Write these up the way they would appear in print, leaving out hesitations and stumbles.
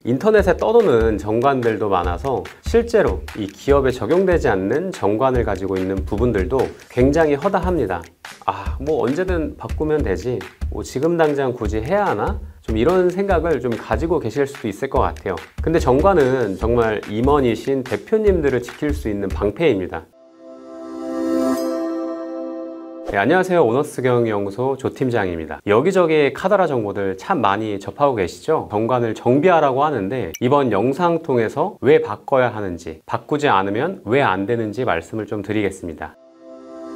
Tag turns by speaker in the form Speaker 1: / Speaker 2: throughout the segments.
Speaker 1: 인터넷에 떠도는 정관들도 많아서 실제로 이 기업에 적용되지 않는 정관을 가지고 있는 부분들도 굉장히 허다합니다. 뭐 언제든 바꾸면 되지, 뭐 지금 당장 굳이 해야 하나? 좀 이런 생각을 좀 가지고 계실 수도 있을 것 같아요. 근데 정관은 정말 임원이신 대표님들을 지킬 수 있는 방패입니다. 네, 안녕하세요. 오너스 경영연구소 조 팀장입니다. 여기저기 카더라 정보들 참 많이 접하고 계시죠? 정관을 정비하라고 하는데 이번 영상 통해서 왜 바꿔야 하는지, 바꾸지 않으면 왜 안 되는지 말씀을 좀 드리겠습니다.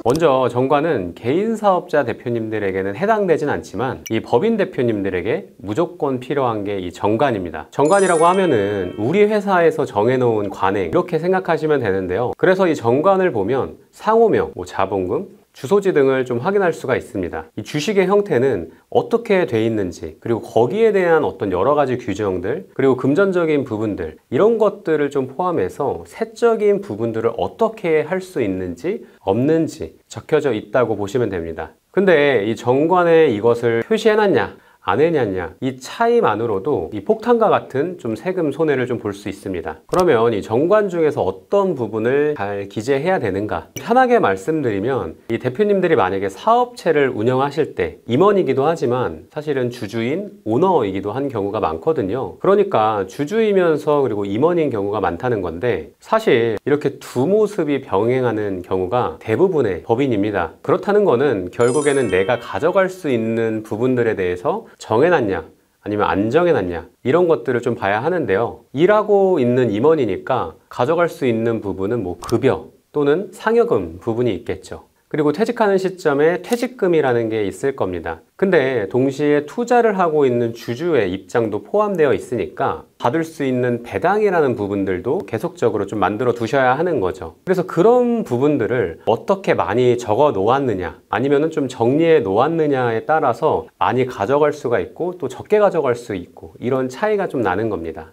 Speaker 1: 먼저 정관은 개인 사업자 대표님들에게는 해당되진 않지만 이 법인 대표님들에게 무조건 필요한 게 이 정관입니다. 정관이라고 하면은 우리 회사에서 정해놓은 관행 이렇게 생각하시면 되는데요. 그래서 이 정관을 보면 상호명, 자본금, 주소지 등을 좀 확인할 수가 있습니다. 이 주식의 형태는 어떻게 돼 있는지, 그리고 거기에 대한 어떤 여러 가지 규정들, 그리고 금전적인 부분들, 이런 것들을 좀 포함해서 세적인 부분들을 어떻게 할 수 있는지 없는지 적혀져 있다고 보시면 됩니다. 근데 이 정관에 이것을 표시해놨냐 안 해놨냐, 이 차이만으로도 이 폭탄과 같은 좀 세금 손해를 좀 볼 수 있습니다. 그러면 이 정관 중에서 어떤 부분을 잘 기재해야 되는가? 편하게 말씀드리면 이 대표님들이 만약에 사업체를 운영하실 때 임원이기도 하지만 사실은 주주인 오너이기도 한 경우가 많거든요. 그러니까 주주이면서 그리고 임원인 경우가 많다는 건데, 사실 이렇게 두 모습이 병행하는 경우가 대부분의 법인입니다. 그렇다는 거는 결국에는 내가 가져갈 수 있는 부분들에 대해서 정해놨냐 아니면 안 정해놨냐, 이런 것들을 좀 봐야 하는데요. 일하고 있는 임원이니까 가져갈 수 있는 부분은 뭐 급여 또는 상여금 부분이 있겠죠. 그리고 퇴직하는 시점에 퇴직금이라는 게 있을 겁니다. 근데 동시에 투자를 하고 있는 주주의 입장도 포함되어 있으니까 받을 수 있는 배당이라는 부분들도 계속적으로 좀 만들어 두셔야 하는 거죠. 그래서 그런 부분들을 어떻게 많이 적어 놓았느냐 아니면은 좀 정리해 놓았느냐에 따라서 많이 가져갈 수가 있고 또 적게 가져갈 수 있고, 이런 차이가 좀 나는 겁니다.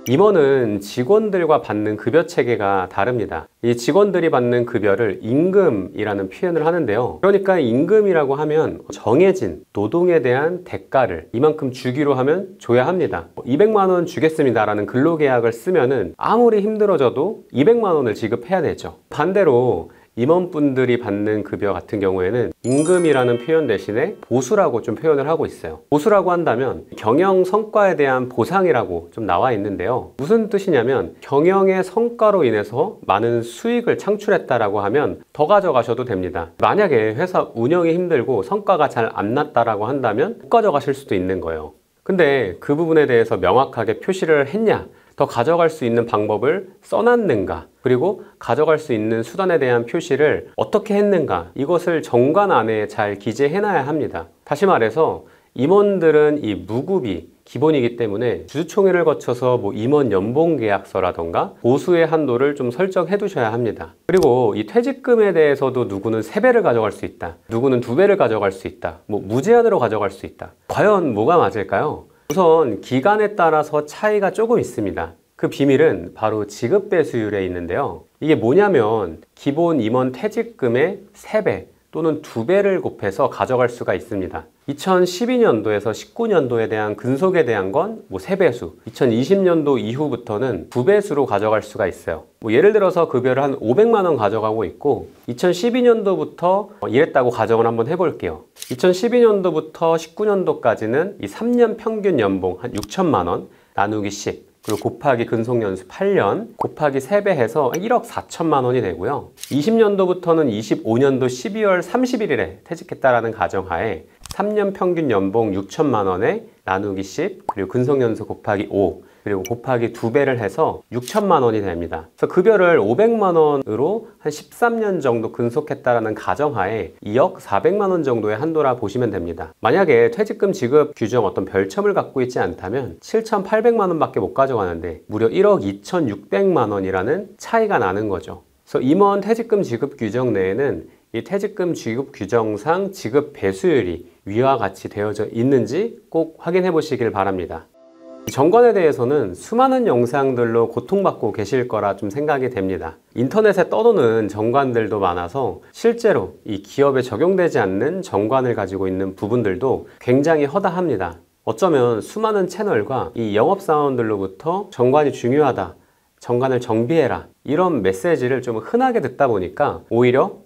Speaker 1: 임원은 직원들과 받는 급여 체계가 다릅니다. 이 직원들이 받는 급여를 임금이라는 표현을 하는데요. 그러니까 임금이라고 하면 정해진 노동에 대한 대가를 이만큼 주기로 하면 줘야 합니다. 200만 원 주겠습니다 라는 근로계약을 쓰면은 아무리 힘들어져도 200만 원을 지급해야 되죠. 반대로 임원분들이 받는 급여 같은 경우에는 임금이라는 표현 대신에 보수라고 좀 표현을 하고 있어요. 보수라고 한다면 경영 성과에 대한 보상이라고 좀 나와 있는데요. 무슨 뜻이냐면 경영의 성과로 인해서 많은 수익을 창출했다라고 하면 더 가져가셔도 됩니다. 만약에 회사 운영이 힘들고 성과가 잘 안 났다라고 한다면 못 가져가실 수도 있는 거예요. 근데 그 부분에 대해서 명확하게 표시를 했냐, 더 가져갈 수 있는 방법을 써놨는가, 그리고 가져갈 수 있는 수단에 대한 표시를 어떻게 했는가, 이것을 정관 안에 잘 기재해놔야 합니다. 다시 말해서 임원들은 이 무급이 기본이기 때문에 주주총회를 거쳐서 뭐 임원 연봉 계약서라던가 보수의 한도를 좀 설정해 두셔야 합니다. 그리고 이 퇴직금에 대해서도 누구는 3배를 가져갈 수 있다, 누구는 2배를 가져갈 수 있다, 뭐 무제한으로 가져갈 수 있다. 과연 뭐가 맞을까요? 우선 기간에 따라서 차이가 조금 있습니다. 그 비밀은 바로 지급 배수율에 있는데요. 이게 뭐냐면 기본 임원 퇴직금의 3배 또는 2배를 곱해서 가져갈 수가 있습니다. 2012년도에서 19년도에 대한 근속에 대한 건 뭐 3배수, 2020년도 이후부터는 2배수로 가져갈 수가 있어요. 뭐 예를 들어서 급여를 한 500만 원 가져가고 있고 2012년도부터 이랬다고 가정을 한번 해볼게요. 2012년도부터 19년도까지는 이 3년 평균 연봉 한 6천만 원 나누기 10, 그리고 곱하기 근속연수 8년 곱하기 3배 해서 1억 4천만 원이 되고요. 20년도부터는 25년도 12월 31일에 퇴직했다라는 가정하에 3년 평균 연봉 6천만 원에 나누기 10, 그리고 근속연수 곱하기 5, 그리고 곱하기 2배를 해서 6천만 원이 됩니다. 그래서 급여를 500만 원으로 한 13년 정도 근속했다라는 가정하에 2억 400만 원 정도의 한도라 보시면 됩니다. 만약에 퇴직금 지급 규정 어떤 별첨을 갖고 있지 않다면 7,800만 원밖에 못 가져가는데 무려 1억 2,600만 원이라는 차이가 나는 거죠. 그래서 임원 퇴직금 지급 규정 내에는 이 퇴직금 지급 규정상 지급 배수율이 위와 같이 되어져 있는지 꼭 확인해 보시길 바랍니다. 정관에 대해서는 수많은 영상들로 고통받고 계실 거라 좀 생각이 됩니다. 인터넷에 떠도는 정관들도 많아서 실제로 이 기업에 적용되지 않는 정관을 가지고 있는 부분들도 굉장히 허다합니다. 어쩌면 수많은 채널과 이 영업사원들로부터 정관이 중요하다, 정관을 정비해라, 이런 메시지를 좀 흔하게 듣다 보니까 오히려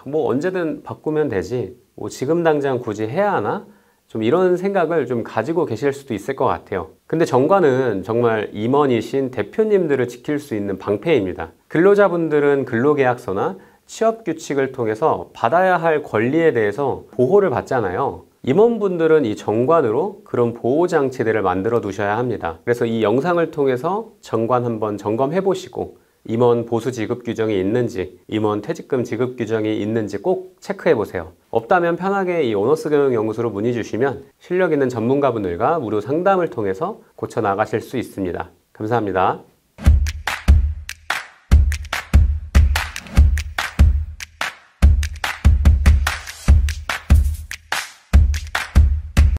Speaker 1: 뭐 언제든 바꾸면 되지, 뭐 지금 당장 굳이 해야 하나? 좀 이런 생각을 좀 가지고 계실 수도 있을 것 같아요. 근데 정관은 정말 임원이신 대표님들을 지킬 수 있는 방패입니다. 근로자분들은 근로계약서나 취업규칙을 통해서 받아야 할 권리에 대해서 보호를 받잖아요. 임원분들은 이 정관으로 그런 보호장치들을 만들어 두셔야 합니다. 그래서 이 영상을 통해서 정관 한번 점검해 보시고 임원 보수 지급 규정이 있는지, 임원 퇴직금 지급 규정이 있는지 꼭 체크해 보세요. 없다면 편하게 이 오너스 경영연구소로 문의 주시면 실력 있는 전문가분들과 무료 상담을 통해서 고쳐 나가실 수 있습니다. 감사합니다.